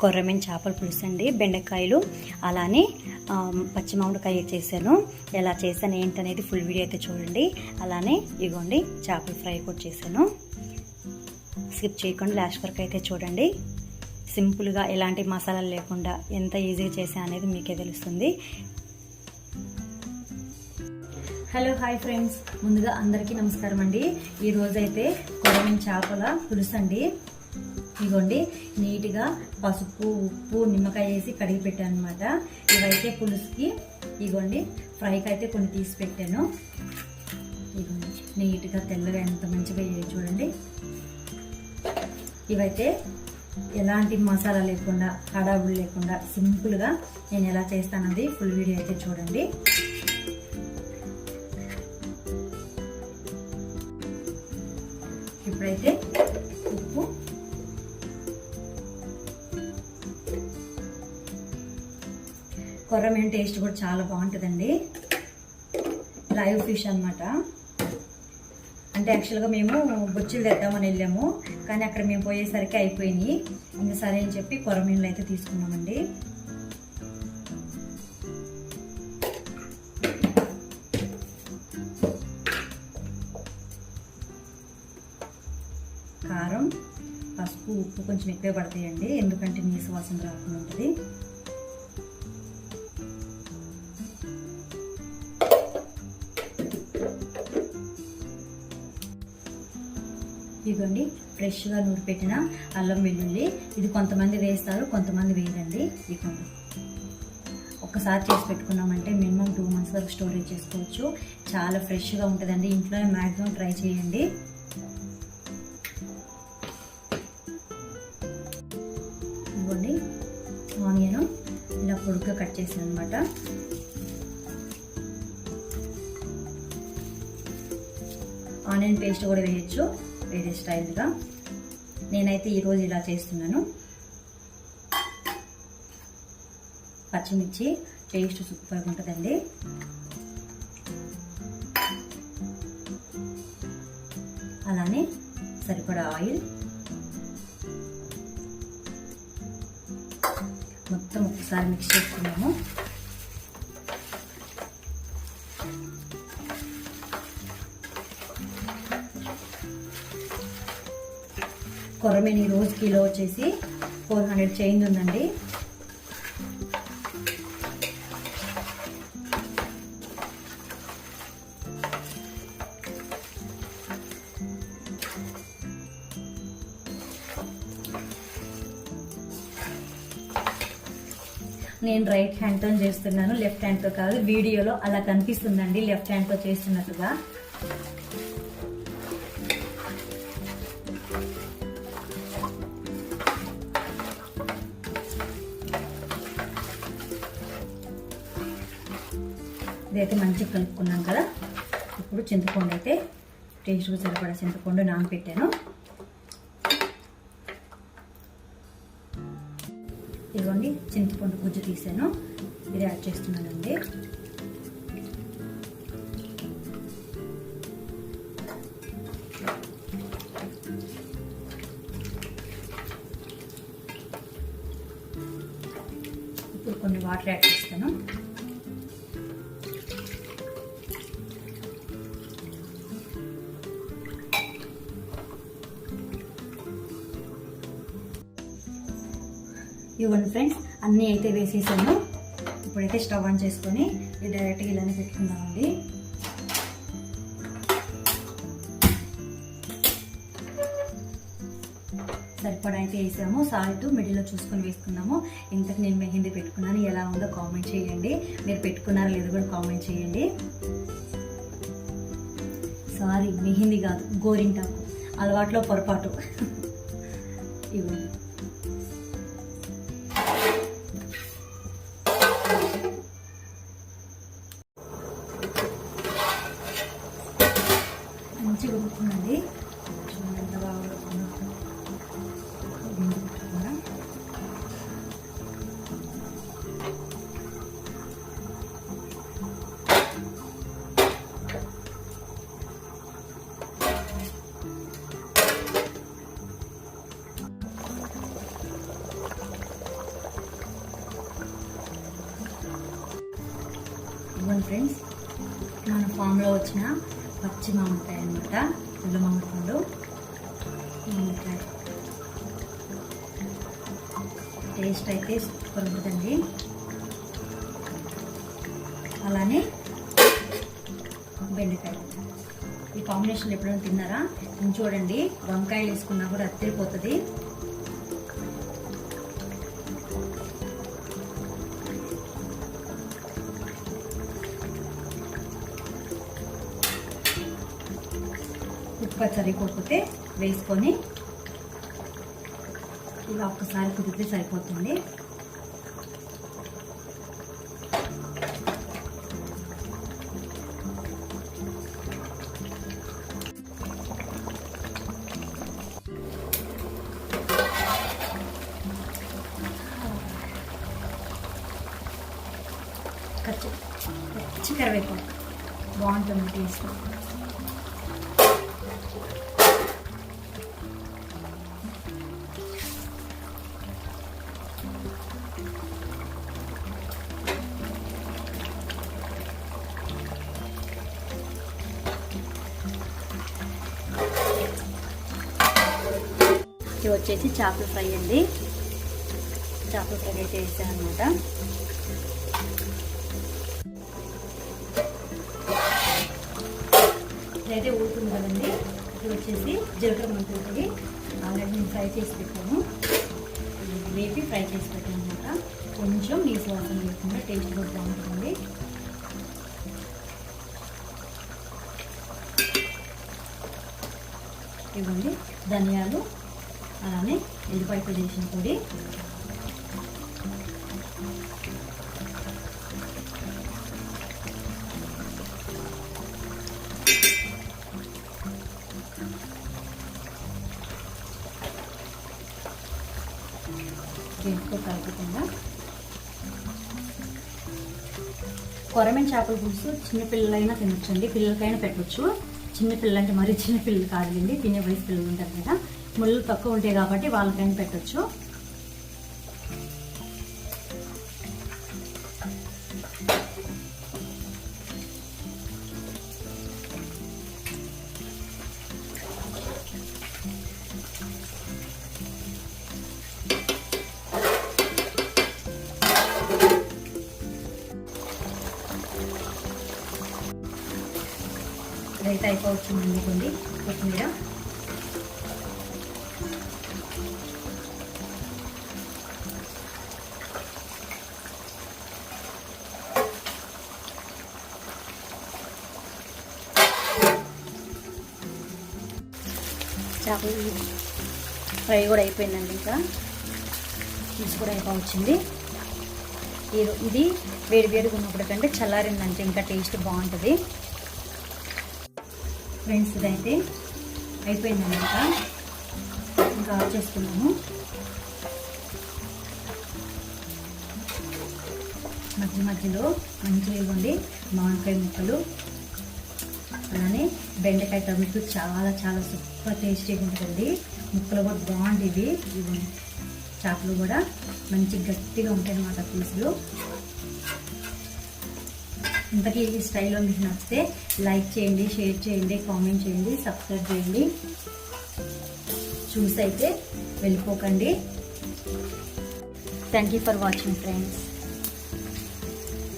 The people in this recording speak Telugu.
కొర్రమీను చేపల పులుసు అండి, బెండకాయలు, అలానే పచ్చి మామిడికాయ చేశాను. ఎలా చేశాను ఏంటనేది ఫుల్ వీడియో అయితే చూడండి. అలానే ఇగోండి చేపల ఫ్రై కూడా చేశాను. స్కిప్ చేయకుండా లాస్ట్ వరకు అయితే చూడండి. సింపుల్గా ఎలాంటి మసాలాలు లేకుండా ఎంత ఈజీగా చేసా అనేది మీకే తెలుస్తుంది. హలో హాయ్ ఫ్రెండ్స్, ముందుగా అందరికీ నమస్కారం అండి. ఈరోజైతే కొర్రమీను చేపల పులుసు అండి. ఇగోండి నీట్గా పసుపు, ఉప్పు, నిమ్మకాయ వేసి కడిగి పెట్టాను అనమాట. ఇవైతే పులుసుకి, ఇగోండి ఫ్రైకి అయితే కొన్ని తీసి పెట్టాను. ఇగోండి నీట్గా తెల్లగా ఎంత మంచిగా చూడండి. ఇవైతే ఎలాంటి మసాలా లేకుండా, హడావులు లేకుండా సింపుల్గా నేను ఎలా చేస్తానది ఫుల్ వీడియో అయితే చూడండి. ఇప్పుడైతే ఉప్పు, కొర్రమీను టేస్ట్ కూడా చాలా బాగుంటుందండి. లైవ్ ఫిష్ అనమాట. అంటే యాక్చువల్గా మేము బొచ్చులు తెద్దామని వెళ్ళాము, కానీ అక్కడ మేము పోయేసరికి అయిపోయినాయి. ఇంకా సరే అని చెప్పి కొర్రమీనులు అయితే తీసుకున్నామండి. కారం, పసుపు, ఉప్పు కొంచెం ఎక్కువే పడతాయండి, ఎందుకంటే నీసు వాసన రాకుండా ఉంటుంది. ఇదిగోండి ఫ్రెష్గా నూరి పెట్టిన అల్లం వెల్లుల్లి. ఇది కొంతమంది వేస్తారు, కొంతమంది వేయరండి. ఇదిగోండి ఒక్కసారి చేసి పెట్టుకున్నామంటే మినిమం 2 months వరకు స్టోరేజ్ చేసుకోవచ్చు. చాలా ఫ్రెష్గా ఉంటుందండి. ఇంట్లో మ్యాక్సిమం ట్రై చేయండి. ఇదిగోండి ఆనియన్ ఇలా పొడుగ్గా కట్ చేసాను అనమాట. ఆనియన్ పేస్ట్ కూడా వేయచ్చు వేరే స్టైల్గా. నేనైతే ఈరోజు ఇలా చేస్తున్నాను. పచ్చిమిర్చి టేస్ట్ సూపర్గా ఉంటుందండి. అలానే సరిపడా ఆయిల్. మొత్తం ఒకసారి మిక్స్ చేసుకున్నాము. కొర్రమీను ఈ రోజు కిలో వచ్చేసి 400 చేంజ్ ఉందండి. నేను రైట్ హ్యాండ్తో చేస్తున్నాను, లెఫ్ట్ హ్యాండ్తో కాదు. వీడియోలో అలా కనిపిస్తుందండి లెఫ్ట్ హ్యాండ్తో చేస్తున్నట్టుగా. ఇదైతే మంచిగా కలుపుకున్నాం కదా. ఇప్పుడు చింతపండు అయితే టేస్ట్గా సరిపడా చింతపండు నానబెట్టాను. ఇదిగోండి చింతపండు గుజ్జు తీసాను, ఇది యాడ్ చేస్తున్నానండి. ఇప్పుడు కొన్ని వాటర్ యాడ్ చేస్తాను. ఇవ్వండి ఫ్రెండ్స్, అన్నీ అయితే వేసేసాను. ఇప్పుడైతే స్టవ్ ఆన్ చేసుకొని ఇది డైరెక్ట్గా ఇలానే పెట్టుకుందామండి. సరిపడా అయితే వేసాము. సాల్ట్ మిడిల్లో చూసుకొని వేసుకున్నాము. ఇంతకు నేను మెహందీ పెట్టుకున్నాను, ఎలా ఉందో కామెంట్ చేయండి. మీరు పెట్టుకున్నారో లేదో కూడా కామెంట్ చేయండి. సారీ, మెహందీ కాదు, గోరింటాకు. అలవాట్లో పొరపాటు. ఇవ్వండి మంచిగా ఉడుకుతుందండి. ఎంత బాగా ఇవ్వండి ఫ్రెండ్స్, మన ఫామ్లో వచ్చిన పచ్చి మామిడికాయ అనమాట. పుల్ల మామిడికాయలు, మామిడికాయ టేస్ట్ అయితే సూపర్ ఉంటుందండి. అలానే బెండకాయ, ఈ కాంబినేషన్ ఎప్పుడైనా తిన్నారా? చూడండి, వంకాయలు వేసుకున్నా కూడా అత్తిరిపోతుంది. ఉప్పు సరిపోతే వేసుకొని ఇలా ఒక్కసారి కుదిరితే సరిపోతుంది. పచ్చి కరివేపాకు బాగుంటుంది టేస్ట్. ఇది వచ్చేసి చేపల ఫ్రై అండి. చేపల ఫ్రై అయితే వేసాను అనమాట. ఇదైతే ఊరుతుంది కదండి. ఇది వచ్చేసి జీలకర్ర మెంతులు ఆల్రెడీ నేను ఫ్రై చేసి పెట్టాను, వేపి ఫ్రై చేసి పెట్టాను అనమాట. కొంచెం నీసు వాసన లేకుండా టేస్ట్ కూడా బాగుంటుంది. ఇవ్వండి ధనియాలు, అలానే ఎల్లిపాయ పొడి చేసిన పొడి, వేసుకో కలుపుకుండా. కొరమేను చేపల పులుసు చిన్నపిల్లలైనా తినొచ్చండి, పిల్లలకైనా పెట్టవచ్చు. చిన్నపిల్లలు అంటే మరీ చిన్నపిల్లలు కాదులేండి, తినే వయసు పిల్లలు ఉంటారు కదా, ముళ్ళు తక్కువ ఉంటాయి కాబట్టి వాళ్ళకైనా పెట్టచ్చు. రైతా అయిపోవచ్చిందండి. కొన్ని కొత్తిమీర, చేపలు ఫ్రై కూడా అయిపోయిందండి. ఇంకా పులుసు కూడా అయిపోవచ్చింది. ఇది వేడి వేడిగా ఉన్నప్పుడు కంటే చల్లారిందంటే ఇంకా టేస్ట్ బాగుంటుంది. ఫ్రెండ్స్ ఇదైతే అయిపోయిందన్నమాట. ఇంకా ఆఫ్ చేసుకున్నాము. మధ్య మధ్యలో మంచిగా ఇవ్వండి మామిడికాయ ముక్కలు, అలానే బెండకాయ టమాటో చాలా చాలా సూపర్ టేస్టీగా ఉంటుందండి. ముక్కలు కూడా బాగుండేవి. ఇవ్వండి చేపలు కూడా మంచి గట్టిగా ఉంటాయి అన్నమాట పీసులు. ఇంతకీ ఈ స్టైల్లో మీకు నచ్చితే లైక్ చేయండి, షేర్ చేయండి, కామెంట్ చేయండి, సబ్స్క్రైబ్ చేయండి. చూసి అయితే వెళ్ళిపోకండి. Thank you for watching friends.